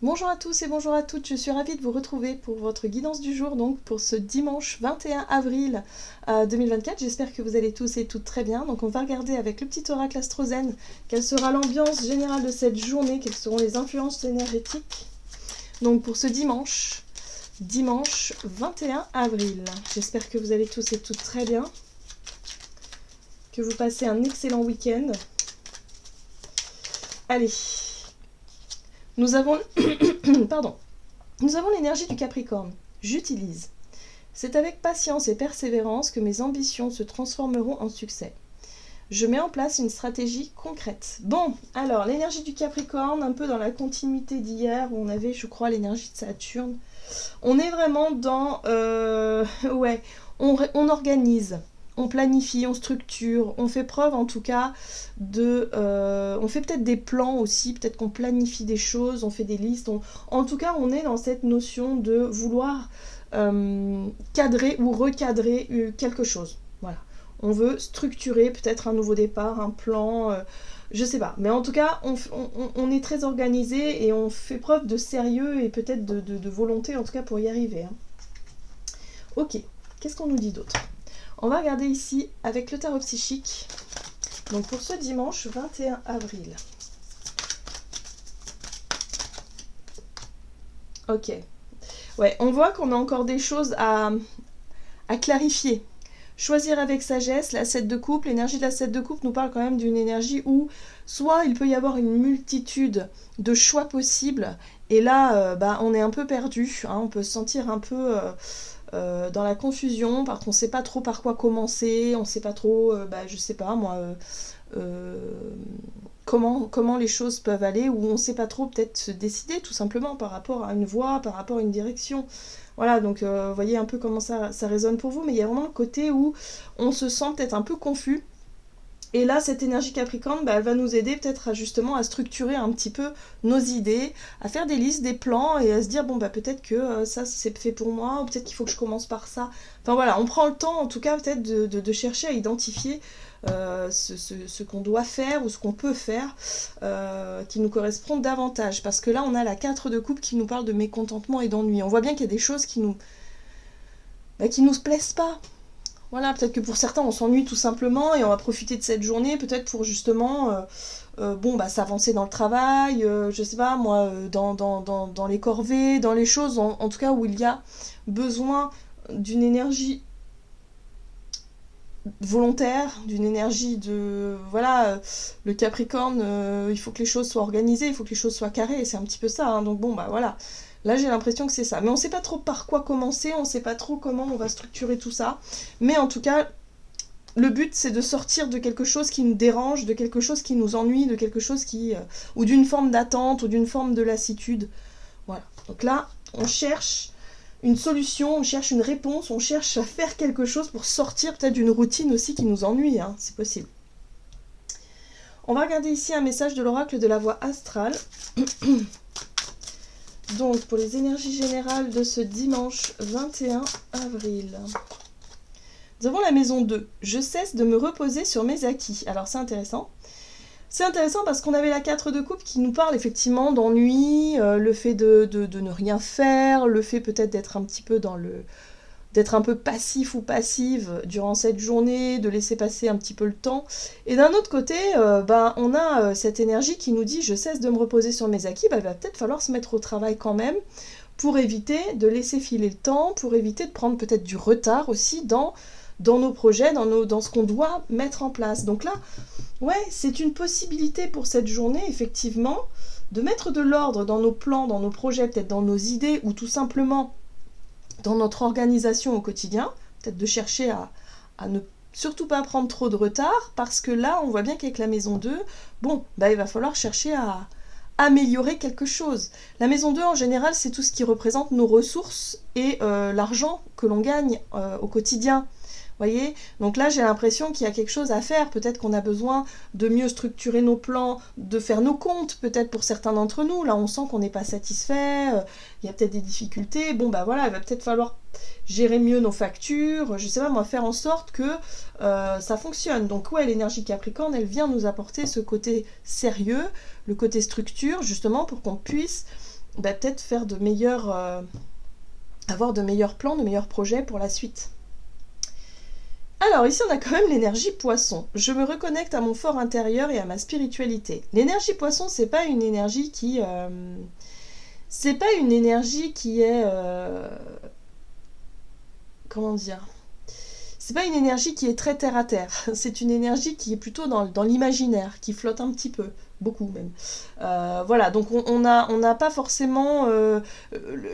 Bonjour à tous et bonjour à toutes, je suis ravie de vous retrouver pour votre guidance du jour, donc pour ce dimanche 21 avril 2024. J'espère que vous allez tous et toutes très bien. Donc on va regarder avec le petit oracle astrozène quelle sera l'ambiance générale de cette journée, quelles seront les influences énergétiques. Donc pour ce dimanche 21 avril. J'espère que vous allez tous et toutes très bien, que vous passez un excellent week-end. Allez, nous avons l'énergie du Capricorne. J'utilise. C'est avec patience et persévérance que mes ambitions se transformeront en succès. Je mets en place une stratégie concrète. Bon, alors l'énergie du Capricorne, un peu dans la continuité d'hier où on avait, je crois, l'énergie de Saturne. On est vraiment dans... on organise. On planifie, on structure, on fait preuve en tout cas de... on fait peut-être des plans aussi, peut-être qu'on planifie des choses, on fait des listes. En tout cas, on est dans cette notion de vouloir cadrer ou recadrer quelque chose. Voilà. On veut structurer peut-être un nouveau départ, un plan, je sais pas. Mais en tout cas, on est très organisé et on fait preuve de sérieux et peut-être de volonté en tout cas pour y arriver. Hein. Ok, qu'est-ce qu'on nous dit d'autre ? On va regarder ici avec le tarot psychique. Donc pour ce dimanche 21 avril. Ok. Ouais, on voit qu'on a encore des choses à clarifier. Choisir avec sagesse, la 7 de coupe. L'énergie de la 7 de coupe nous parle quand même d'une énergie où soit il peut y avoir une multitude de choix possibles. Et là, on est un peu perdu. Hein, on peut se sentir un peu... dans la confusion, parce qu'on ne sait pas trop par quoi commencer, on ne sait pas trop, je sais pas moi, comment les choses peuvent aller, ou on ne sait pas trop peut-être se décider tout simplement par rapport à une voie, par rapport à une direction. Voilà, donc vous voyez un peu comment ça résonne pour vous, mais il y a vraiment le côté où on se sent peut-être un peu confus. Et là, cette énergie Capricorne, elle va nous aider peut-être justement à structurer un petit peu nos idées, à faire des listes, des plans et à se dire, peut-être que ça c'est fait pour moi, ou peut-être qu'il faut que je commence par ça. Enfin voilà, on prend le temps en tout cas peut-être de chercher à identifier ce qu'on doit faire ou ce qu'on peut faire qui nous correspond davantage. Parce que là, on a la 4 de coupe qui nous parle de mécontentement et d'ennui. On voit bien qu'il y a des choses qui nous plaisent pas. Voilà, peut-être que pour certains, on s'ennuie tout simplement et on va profiter de cette journée, peut-être pour justement s'avancer dans le travail, je sais pas, moi, dans les corvées, dans les choses, en tout cas où il y a besoin d'une énergie volontaire, d'une énergie de... Voilà, le Capricorne, il faut que les choses soient organisées, il faut que les choses soient carrées, et c'est un petit peu ça, hein, donc voilà. Là, j'ai l'impression que c'est ça. Mais on ne sait pas trop par quoi commencer, on ne sait pas trop comment on va structurer tout ça. Mais en tout cas, le but, c'est de sortir de quelque chose qui nous dérange, de quelque chose qui nous ennuie, de quelque chose qui... ou d'une forme d'attente, ou d'une forme de lassitude. Voilà. Donc là, on cherche une solution, on cherche une réponse, on cherche à faire quelque chose pour sortir peut-être d'une routine aussi qui nous ennuie, hein, c'est possible. On va regarder ici un message de l'oracle de la voie astrale. Donc, pour les énergies générales de ce dimanche 21 avril. Nous avons la maison 2. Je cesse de me reposer sur mes acquis. Alors, c'est intéressant. C'est intéressant parce qu'on avait la 4 de coupe qui nous parle effectivement d'ennui, le fait de ne rien faire, le fait peut-être d'être un petit peu d'être un peu passif ou passive durant cette journée, de laisser passer un petit peu le temps. Et d'un autre côté, on a cette énergie qui nous dit « je cesse de me reposer sur mes acquis », il va peut-être falloir se mettre au travail quand même pour éviter de laisser filer le temps, pour éviter de prendre peut-être du retard aussi dans nos projets, dans ce qu'on doit mettre en place. Donc là, ouais, c'est une possibilité pour cette journée, effectivement, de mettre de l'ordre dans nos plans, dans nos projets, peut-être dans nos idées, ou tout simplement dans notre organisation au quotidien, peut-être de chercher à ne surtout pas prendre trop de retard, parce que là, on voit bien qu'avec la maison 2, il va falloir chercher à améliorer quelque chose. La maison 2, en général, c'est tout ce qui représente nos ressources et l'argent que l'on gagne au quotidien. Voyez, donc là j'ai l'impression qu'il y a quelque chose à faire, peut-être qu'on a besoin de mieux structurer nos plans, de faire nos comptes, peut-être pour certains d'entre nous, là on sent qu'on n'est pas satisfait, il y a peut-être des difficultés, il va peut-être falloir gérer mieux nos factures, je sais pas moi, faire en sorte que ça fonctionne. Donc ouais, l'énergie Capricorne, elle vient nous apporter ce côté sérieux, le côté structure, justement pour qu'on puisse bah, peut-être faire de meilleurs... avoir de meilleurs plans, de meilleurs projets pour la suite. Alors ici on a quand même l'énergie poisson. Je me reconnecte à mon fort intérieur et à ma spiritualité. L'énergie poisson, c'est pas une énergie qui... c'est pas une énergie qui est... comment dire ? C'est pas une énergie qui est très terre à terre. C'est une énergie qui est plutôt dans l'imaginaire, qui flotte un petit peu, beaucoup même. Voilà, donc on n'a pas forcément...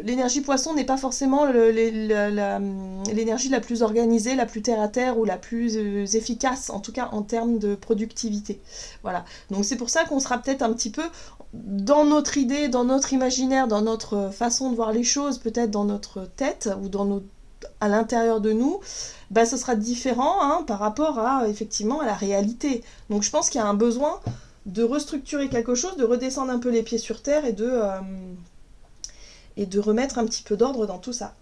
l'énergie poisson n'est pas forcément l'énergie la plus organisée, la plus terre à terre ou la plus efficace, en tout cas en termes de productivité. Voilà, donc c'est pour ça qu'on sera peut-être un petit peu dans notre idée, dans notre imaginaire, dans notre façon de voir les choses, peut-être dans notre tête ou à l'intérieur de nous, bah, ce sera différent hein, par rapport à, effectivement, à la réalité. Donc je pense qu'il y a un besoin de restructurer quelque chose, de redescendre un peu les pieds sur terre et de remettre un petit peu d'ordre dans tout ça.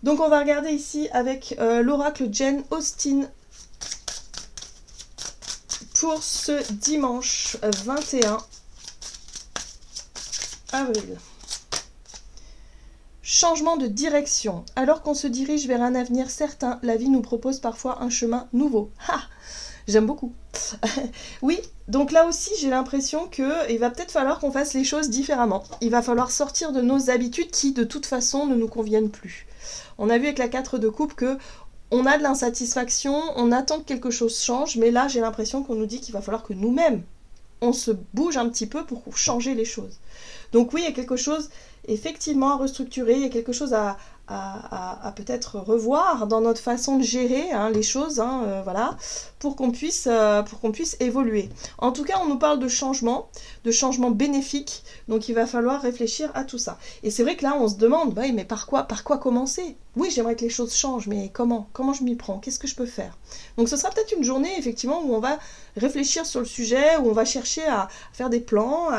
Donc on va regarder ici avec l'oracle Jane Austen pour ce dimanche 21 avril. Changement de direction. Alors qu'on se dirige vers un avenir certain, la vie nous propose parfois un chemin nouveau. Ha! J'aime beaucoup. Oui, donc là aussi j'ai l'impression qu'il va peut-être falloir qu'on fasse les choses différemment. Il va falloir sortir de nos habitudes qui de toute façon ne nous conviennent plus. On a vu avec la 4 de coupe que on a de l'insatisfaction, on attend que quelque chose change, mais là j'ai l'impression qu'on nous dit qu'il va falloir que nous-mêmes on se bouge un petit peu pour changer les choses. Donc oui, il y a quelque chose effectivement à restructurer, il y a quelque chose à peut-être revoir dans notre façon de gérer hein, les choses, hein, voilà, pour qu'on puisse évoluer. En tout cas, on nous parle de changement bénéfique, donc il va falloir réfléchir à tout ça. Et c'est vrai que là, on se demande, bah, mais par quoi commencer ? Oui, j'aimerais que les choses changent, mais comment je m'y prends ? Qu'est-ce que je peux faire ? Donc ce sera peut-être une journée, effectivement, où on va réfléchir sur le sujet, où on va chercher à faire des plans,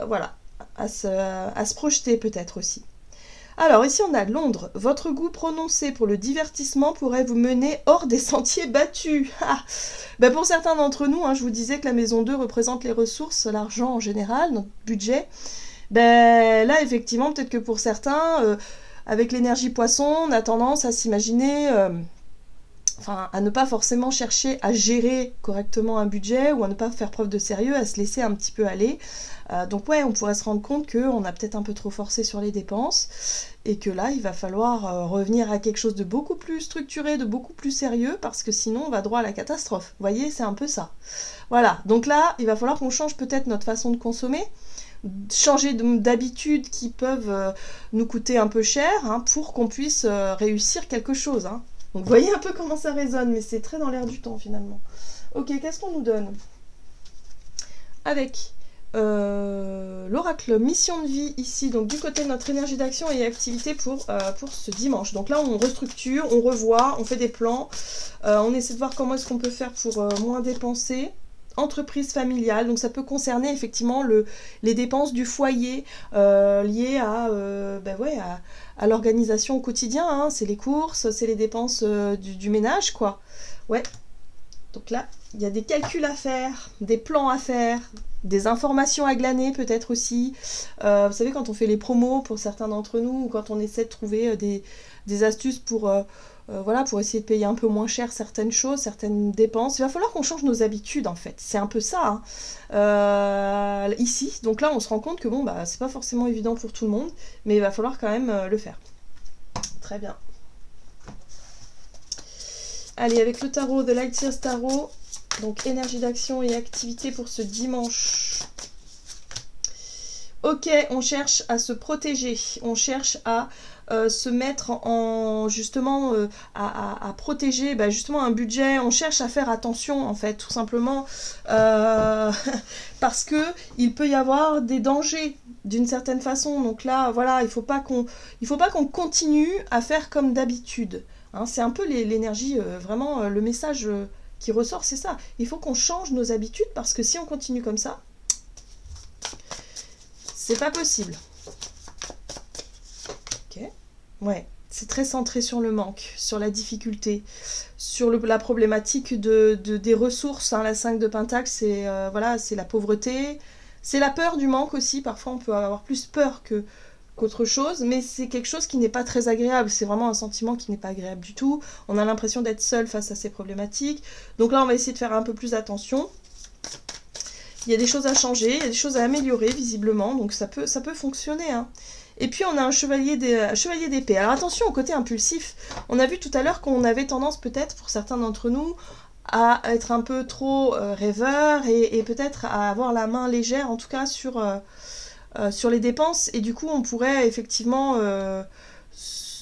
voilà, à se projeter peut-être aussi. Alors ici on a Londres. Votre goût prononcé pour le divertissement pourrait vous mener hors des sentiers battus. Ben pour certains d'entre nous, hein, je vous disais que la maison 2 représente les ressources, l'argent en général, notre budget. Ben là effectivement peut-être que pour certains, avec l'énergie poisson, on a tendance à s'imaginer... à ne pas forcément chercher à gérer correctement un budget ou à ne pas faire preuve de sérieux, à se laisser un petit peu aller. Donc ouais, on pourrait se rendre compte qu'on a peut-être un peu trop forcé sur les dépenses et que là, il va falloir revenir à quelque chose de beaucoup plus structuré, de beaucoup plus sérieux, parce que sinon, on va droit à la catastrophe. Vous voyez, c'est un peu ça. Voilà, donc là, il va falloir qu'on change peut-être notre façon de consommer, changer d'habitudes qui peuvent nous coûter un peu cher hein, pour qu'on puisse réussir quelque chose. Hein. Donc vous voyez un peu comment ça résonne, mais c'est très dans l'air du temps finalement. Ok, qu'est-ce qu'on nous donne ? Avec l'oracle mission de vie ici, donc du côté de notre énergie d'action et activité pour ce dimanche. Donc là on restructure, on revoit, on fait des plans, on essaie de voir comment est-ce qu'on peut faire pour moins dépenser. Entreprise familiale, donc ça peut concerner effectivement les dépenses du foyer liées à l'organisation au quotidien, hein. C'est les courses, c'est les dépenses du ménage quoi. Ouais, donc là il y a des calculs à faire, des plans à faire, des informations à glaner peut-être aussi. Vous savez quand on fait les promos pour certains d'entre nous ou quand on essaie de trouver des astuces pour essayer de payer un peu moins cher certaines choses, certaines dépenses. Il va falloir qu'on change nos habitudes en fait. C'est un peu ça. Hein. Ici, donc là on se rend compte que c'est pas forcément évident pour tout le monde, mais il va falloir quand même le faire. Très bien. Allez, avec le tarot de Light Years Tarot, donc énergie d'action et activité pour ce dimanche. Ok, on cherche à se protéger, on cherche à se mettre en justement à protéger justement un budget, on cherche à faire attention en fait tout simplement parce que il peut y avoir des dangers d'une certaine façon, donc là voilà il faut pas qu'on continue à faire comme d'habitude, hein, c'est un peu l'énergie vraiment le message qui ressort, c'est ça, il faut qu'on change nos habitudes parce que si on continue comme ça c'est pas possible. Ok. Ouais, c'est très centré sur le manque, sur la difficulté, sur la problématique des ressources. Hein. La 5 de Pentacle, c'est la pauvreté, C'est la peur du manque aussi, parfois on peut avoir plus peur qu'autre chose, mais c'est quelque chose qui n'est pas très agréable, c'est vraiment un sentiment qui n'est pas agréable du tout, on a l'impression d'être seul face à ces problématiques, donc là on va essayer de faire un peu plus attention. Il y a des choses à changer, il y a des choses à améliorer visiblement, donc ça peut fonctionner, hein. Et puis on a un chevalier d'épée. Alors attention au côté impulsif, on a vu tout à l'heure qu'on avait tendance peut-être pour certains d'entre nous à être un peu trop rêveur et peut-être à avoir la main légère en tout cas sur les dépenses, et du coup on pourrait effectivement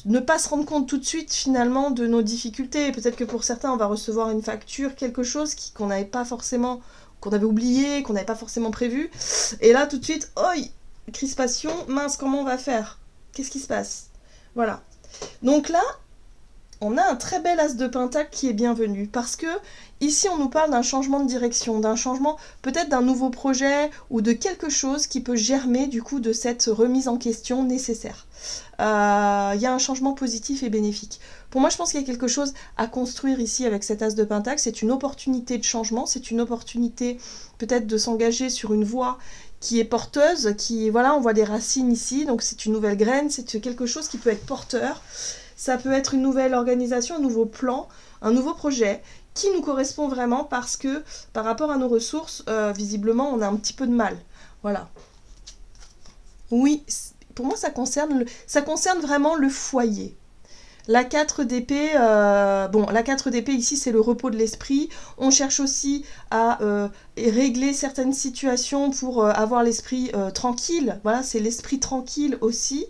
ne pas se rendre compte tout de suite finalement de nos difficultés. Peut-être que pour certains on va recevoir une facture, quelque chose qu'on n'avait pas forcément, qu'on avait oublié, qu'on n'avait pas forcément prévu, et là tout de suite, oi, crispation, mince, comment on va faire? Qu'est-ce qui se passe? Voilà. Donc là, on a un très bel as de pentacle qui est bienvenu, parce que ici on nous parle d'un changement de direction, d'un changement peut-être d'un nouveau projet ou de quelque chose qui peut germer du coup de cette remise en question nécessaire. Il y a un changement positif et bénéfique. Pour moi, je pense qu'il y a quelque chose à construire ici avec cet as de pentacle. C'est une opportunité de changement, c'est une opportunité peut-être de s'engager sur une voie qui est porteuse, qui, voilà, on voit des racines ici, donc c'est une nouvelle graine, c'est quelque chose qui peut être porteur. Ça peut être une nouvelle organisation, un nouveau plan, un nouveau projet qui nous correspond vraiment, parce que par rapport à nos ressources, visiblement, on a un petit peu de mal. Voilà. Oui, pour moi, ça concerne vraiment le foyer. La 4 d'épée, la 4 d'épée ici, c'est le repos de l'esprit. On cherche aussi à régler certaines situations pour avoir l'esprit tranquille. Voilà, c'est l'esprit tranquille aussi.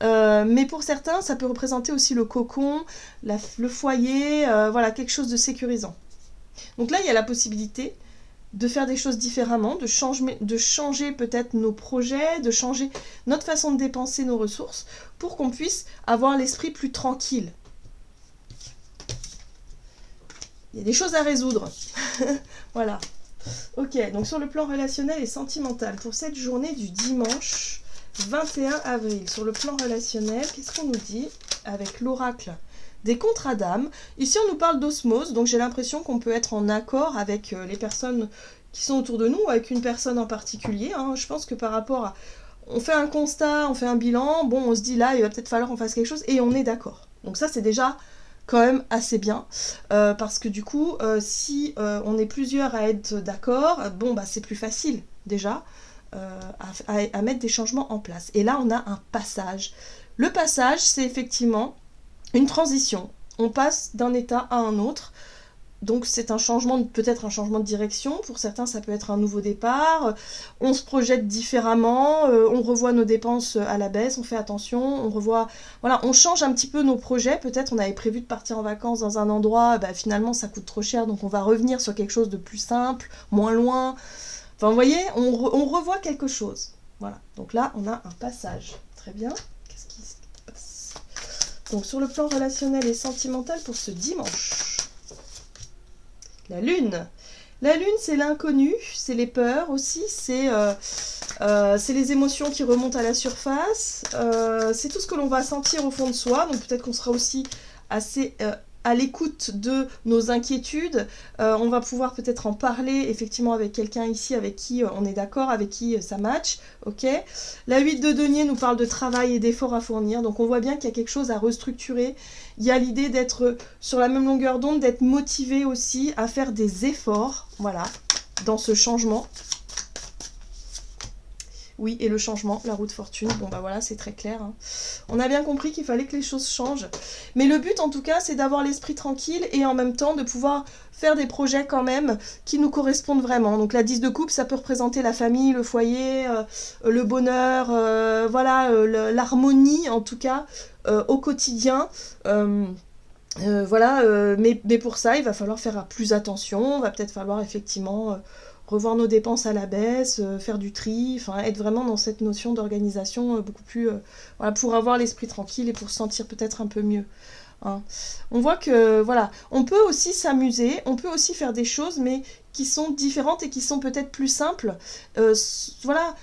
Mais pour certains, ça peut représenter aussi le cocon, le foyer, voilà, quelque chose de sécurisant. Donc là, il y a la possibilité de faire des choses différemment, de changer peut-être nos projets, de changer notre façon de dépenser nos ressources pour qu'on puisse avoir l'esprit plus tranquille. Il y a des choses à résoudre. Voilà. Ok, donc sur le plan relationnel et sentimental, pour cette journée du dimanche 21 avril, sur le plan relationnel, qu'est-ce qu'on nous dit avec l'oracle des contrats d'âme? Ici, on nous parle d'osmose, donc j'ai l'impression qu'on peut être en accord avec les personnes qui sont autour de nous, avec une personne en particulier, hein. Je pense que par rapport à... On fait un constat, on fait un bilan, bon, on se dit là, il va peut-être falloir qu'on fasse quelque chose, et on est d'accord. Donc ça, c'est déjà quand même assez bien, parce que du coup, si on est plusieurs à être d'accord, bon, bah c'est plus facile, déjà, à mettre des changements en place. Et là, on a un passage. Le passage, c'est effectivement une transition. On passe d'un état à un autre. Donc c'est un changement, peut-être un changement de direction. Pour certains, ça peut être un nouveau départ. On se projette différemment. On revoit nos dépenses à la baisse. On fait attention. On revoit... Voilà, on change un petit peu nos projets. Peut-être on avait prévu de partir en vacances dans un endroit. Bah, finalement, ça coûte trop cher. Donc on va revenir sur quelque chose de plus simple, moins loin. Enfin, vous voyez, on revoit quelque chose. Voilà. Donc là, on a un passage. Très bien. Qu'est-ce qui se passe? Donc, sur le plan relationnel et sentimental pour ce dimanche. La lune. La lune, c'est l'inconnu, c'est les peurs aussi, c'est les émotions qui remontent à la surface, c'est tout ce que l'on va sentir au fond de soi. Donc peut-être qu'on sera aussi assez... à l'écoute de nos inquiétudes, on va pouvoir peut-être en parler effectivement avec quelqu'un ici avec qui on est d'accord, avec qui ça match, ok. La 8 de denier nous parle de travail et d'efforts à fournir, donc on voit bien qu'il y a quelque chose à restructurer. Il y a l'idée d'être sur la même longueur d'onde, d'être motivé aussi à faire des efforts, voilà, dans ce changement. Oui, et le changement, la roue de fortune, bon bah voilà, c'est très clair, hein. On a bien compris qu'il fallait que les choses changent. Mais le but, en tout cas, c'est d'avoir l'esprit tranquille et en même temps de pouvoir faire des projets quand même qui nous correspondent vraiment. Donc la 10 de coupe, ça peut représenter la famille, le foyer, le bonheur, voilà, l'harmonie, en tout cas, au quotidien. Voilà, mais pour ça, il va falloir faire plus attention, va peut-être falloir effectivement... revoir nos dépenses à la baisse, faire du tri, enfin être vraiment dans cette notion d'organisation beaucoup plus... voilà, pour avoir l'esprit tranquille et pour se sentir peut-être un peu mieux. Hein. On voit que, voilà, on peut aussi s'amuser, on peut aussi faire des choses, mais qui sont différentes et qui sont peut-être plus simples. Voilà,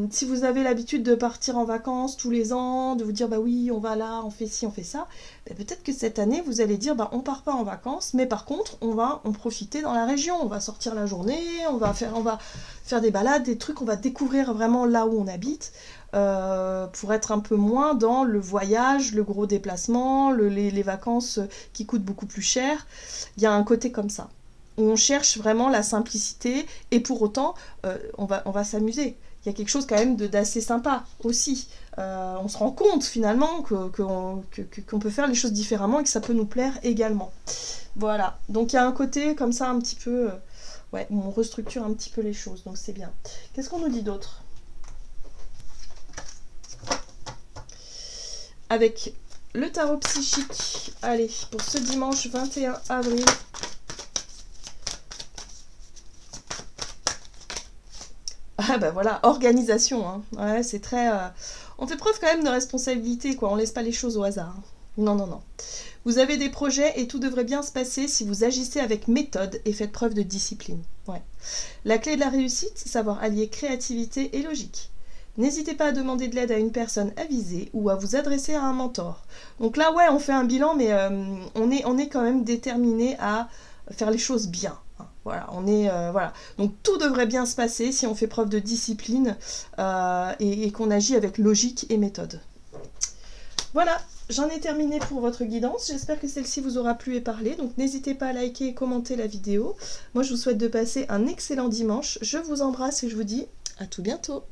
si vous avez l'habitude de partir en vacances tous les ans, de vous dire bah oui, on va là, on fait ci, on fait ça, bah, peut-être que cette année vous allez dire bah on part pas en vacances, mais par contre on va en profiter dans la région, on va sortir la journée, on va faire des balades, des trucs, on va découvrir vraiment là où on habite. Pour être un peu moins dans le voyage, le gros déplacement, les vacances qui coûtent beaucoup plus cher. Il y a un côté comme ça, où on cherche vraiment la simplicité, et pour autant, on va s'amuser. Il y a quelque chose quand même d'assez sympa aussi. On se rend compte finalement qu'on peut faire les choses différemment et que ça peut nous plaire également. Voilà, donc il y a un côté comme ça un petit peu... ouais, où on restructure un petit peu les choses, donc c'est bien. Qu'est-ce qu'on nous dit d'autre ? Avec le tarot psychique, allez, pour ce dimanche 21 avril. Ah bah voilà, organisation, hein. Ouais, c'est très... On fait preuve quand même de responsabilité, quoi, on laisse pas les choses au hasard. Non, non, non. Vous avez des projets et tout devrait bien se passer si vous agissez avec méthode et faites preuve de discipline. Ouais. La clé de la réussite, c'est savoir allier créativité et logique. N'hésitez pas à demander de l'aide à une personne avisée ou à vous adresser à un mentor. Donc là, ouais, on fait un bilan, mais on est quand même déterminé à faire les choses bien. Voilà, voilà. Donc tout devrait bien se passer si on fait preuve de discipline et qu'on agit avec logique et méthode. Voilà, j'en ai terminé pour votre guidance. J'espère que celle-ci vous aura plu et parlé. Donc n'hésitez pas à liker et commenter la vidéo. Moi, je vous souhaite de passer un excellent dimanche. Je vous embrasse et je vous dis à tout bientôt.